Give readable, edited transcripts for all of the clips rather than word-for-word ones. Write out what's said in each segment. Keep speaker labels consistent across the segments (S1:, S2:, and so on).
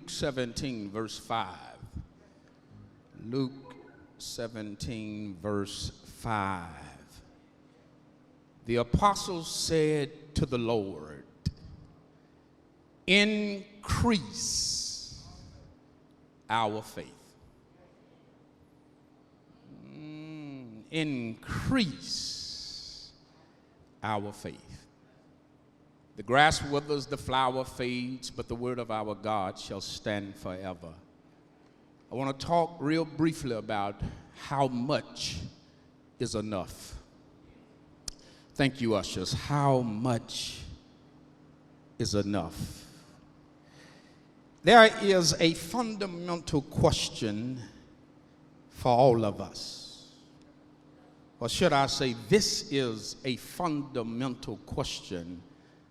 S1: Luke 17, verse 5. Luke 17, verse 5. The apostles said to the Lord, increase our faith. Increase our faith. The grass withers, the flower fades, but the word of our God shall stand forever. I want to talk real briefly about how much is enough. Thank you, ushers. How much is enough? There is a fundamental question for all of us. Or should I say, this is a fundamental question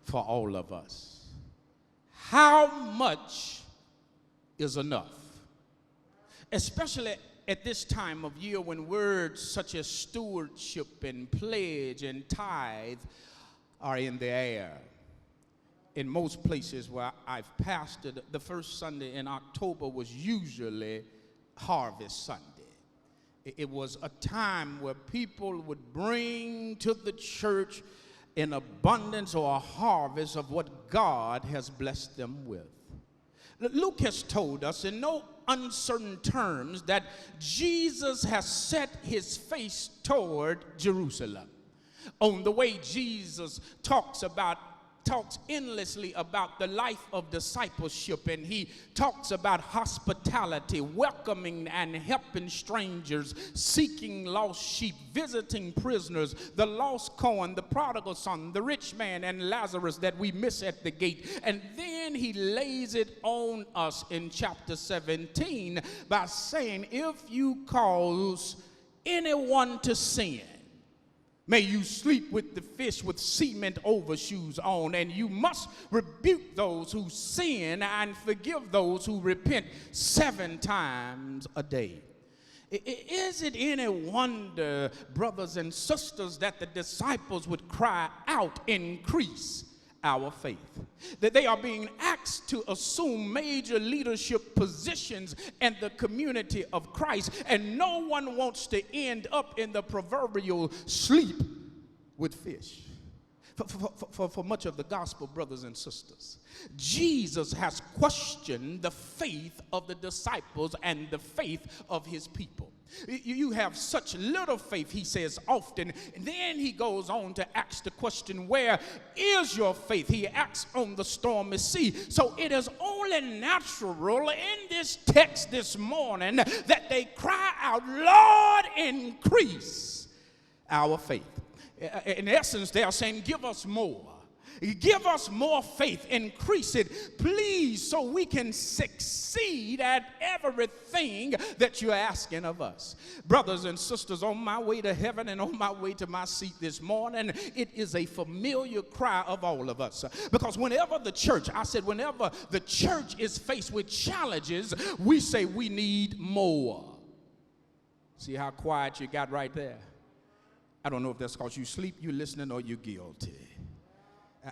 S1: for all of us. How much is enough? Especially at this time of year when words such as stewardship and pledge and tithe are in the air. In most places where I've pastored, the first Sunday in October was usually Harvest Sunday. It was a time where people would bring to the church an abundance or a harvest of what God has blessed them with. Luke has told us in no uncertain terms that Jesus has set his face toward Jerusalem. On the way, Jesus talks endlessly about the life of discipleship, and he talks about hospitality, welcoming and helping strangers, seeking lost sheep, visiting prisoners, the lost coin, the prodigal son, the rich man, and Lazarus that we miss at the gate. And then he lays it on us in chapter 17 by saying, if you cause anyone to sin, may you sleep with the fish with cement overshoes on, and you must rebuke those who sin and forgive those who repent 7 times a day. Is it any wonder, brothers and sisters, that the disciples would cry out, increase our faith? That they are being asked to assume major leadership positions in the community of Christ, and no one wants to end up in the proverbial sleep with fish. For much of the gospel, brothers and sisters, Jesus has questioned the faith of the disciples and the faith of his people. You have such little faith, he says often. And then he goes on to ask the question, where is your faith? He acts on the stormy sea. So it is only natural in this text this morning that they cry out, Lord, increase our faith. In essence, they are saying, give us more. Give us more faith. Increase it, please, so we can succeed at everything that you're asking of us. Brothers and sisters, on my way to heaven and on my way to my seat this morning, it is a familiar cry of all of us. Because whenever the church is faced with challenges, we say we need more. See how quiet you got right there? I don't know if that's because you sleep, you're listening, or you're guilty.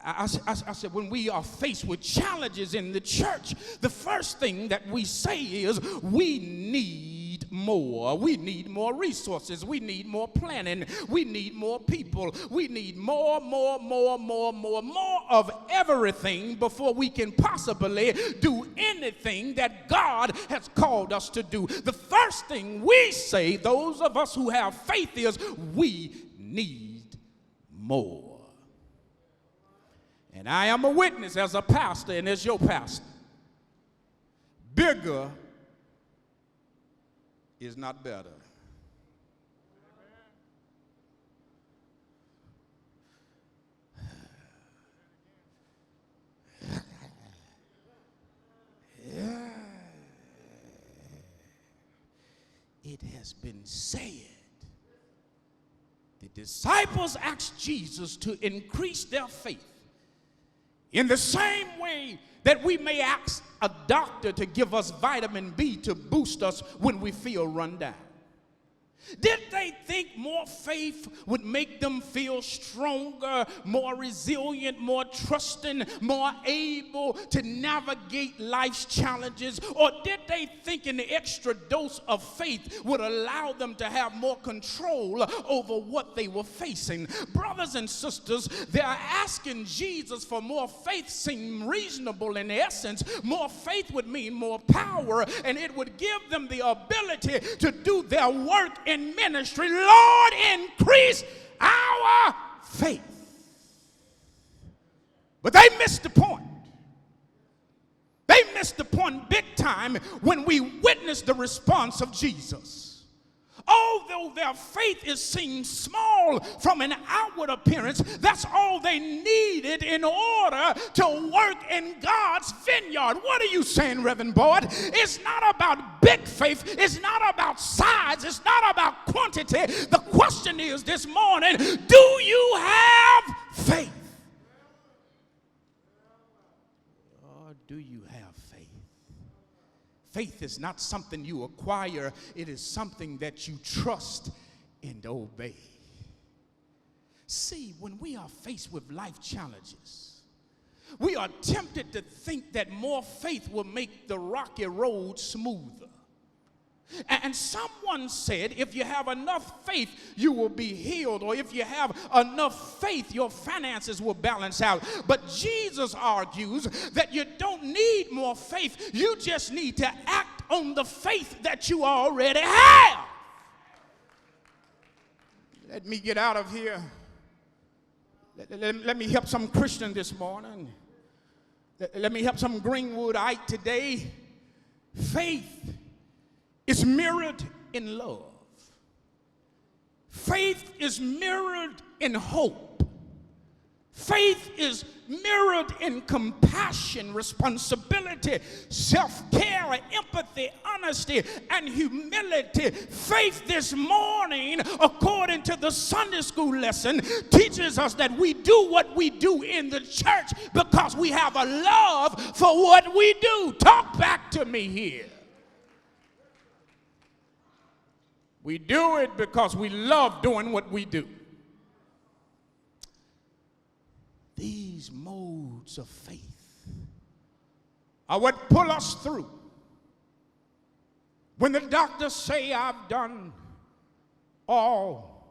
S1: I said, when we are faced with challenges in the church, the first thing that we say is we need more. We need more resources. We need more planning. We need more people. We need more of everything before we can possibly do anything that God has called us to do. The first thing we say, those of us who have faith, is we need more. And I am a witness as a pastor and as your pastor. Bigger is not better. It has been said. The disciples asked Jesus to increase their faith. In the same way that we may ask a doctor to give us vitamin B to boost us when we feel run down. Did they think more faith would make them feel stronger, more resilient, more trusting, more able to navigate life's challenges? Or did they think an extra dose of faith would allow them to have more control over what they were facing? Brothers and sisters, they're asking Jesus for more faith seemed reasonable in essence. More faith would mean more power, and it would give them the ability to do their work in ministry. Lord, increase our faith. But they missed the point. They missed the point big time when we witnessed the response of Jesus. Although their faith is seen small from an outward appearance, that's all they needed in order to work in God's vineyard. What are you saying, Reverend Boyd? It's not about big faith. It's not about size. It's not about quantity. The question is this morning, do you have faith? Or do you have faith? Faith is not something you acquire. It is something that you trust and obey. See, when we are faced with life challenges, we are tempted to think that more faith will make the rocky road smoother. And someone said, if you have enough faith, you will be healed. Or if you have enough faith, your finances will balance out. But Jesus argues that you don't need more faith. You just need to act on the faith that you already have. Let me get out of here. Let me help some Christian this morning. Let me help some Greenwoodite today. Faith is mirrored in love. Faith is mirrored in hope. Faith is mirrored in compassion, responsibility, self-care, empathy, honesty, and humility. Faith this morning, according to the Sunday school lesson, teaches us that we do what we do in the church because we have a love for what we do. Talk back to me here. We do it because we love doing what we do. These modes of faith are what pull us through. When the doctors say I've done all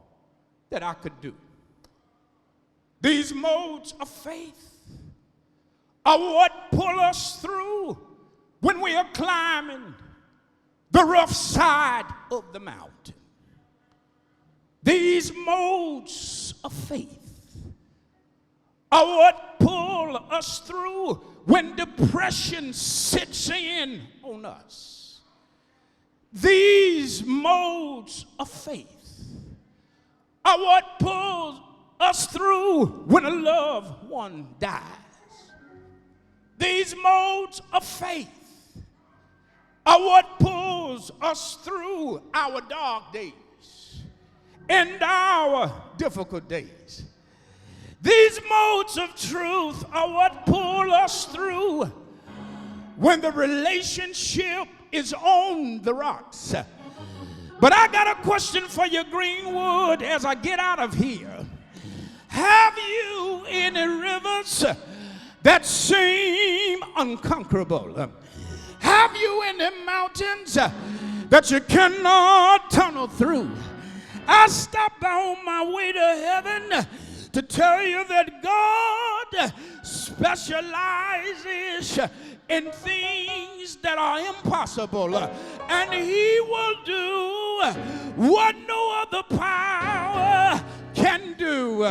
S1: that I could do. These modes of faith are what pull us through when we are climbing the rough side of the mountain. These modes of faith are what pull us through when depression sits in on us. These modes of faith are what pulls us through when a loved one dies. These modes of faith are what pulls us through our dark days and our difficult days. These modes of truth are what pull us through when the relationship is on the rocks. But I got a question for you, Greenwood, as I get out of here. Have you any rivers that seem unconquerable? Have you any mountains that you cannot tunnel through? I stopped on my way to heaven to tell you that God specializes in things that are impossible, and He will do what no other power can do.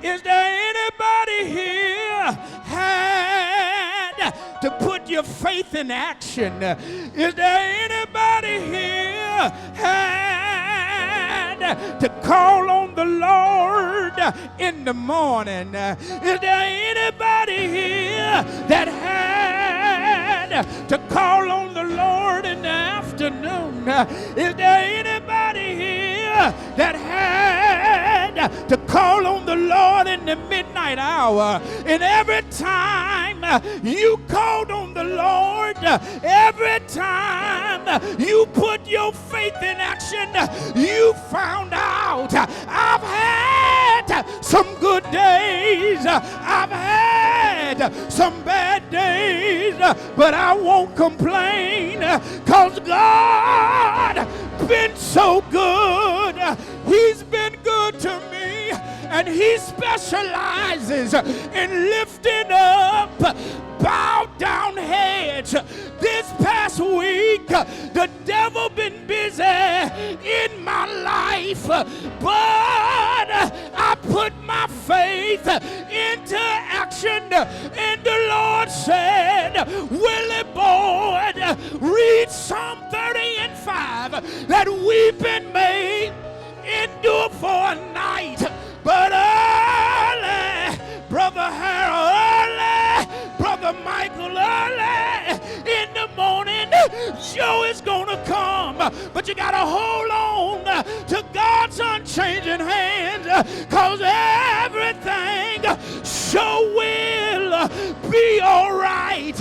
S1: Is there anybody here had to put your faith in action? Is there anybody here had to call on the Lord in the morning? Is there anybody here that had to call on the Lord in the afternoon? Is there anybody here that had to call on the Lord in the midnight hour? And every time you called on the Lord, every time you put your faith in action, you found out. I've had some good days, I've had some bad days, but I won't complain, cause God been so good. He's been good to me, and he specializes in lifting up bowed down heads. This past week, the devil been busy in my life, but I put my faith into action, and the Lord said, Willie Boyd, read Psalm 30:5, that weeping may endure for a night, but early, Brother Harold, early, Brother Michael, early in the morning, joy is gonna come. But you gotta hold on to God's unchanging hands, cause everything sure will be all right.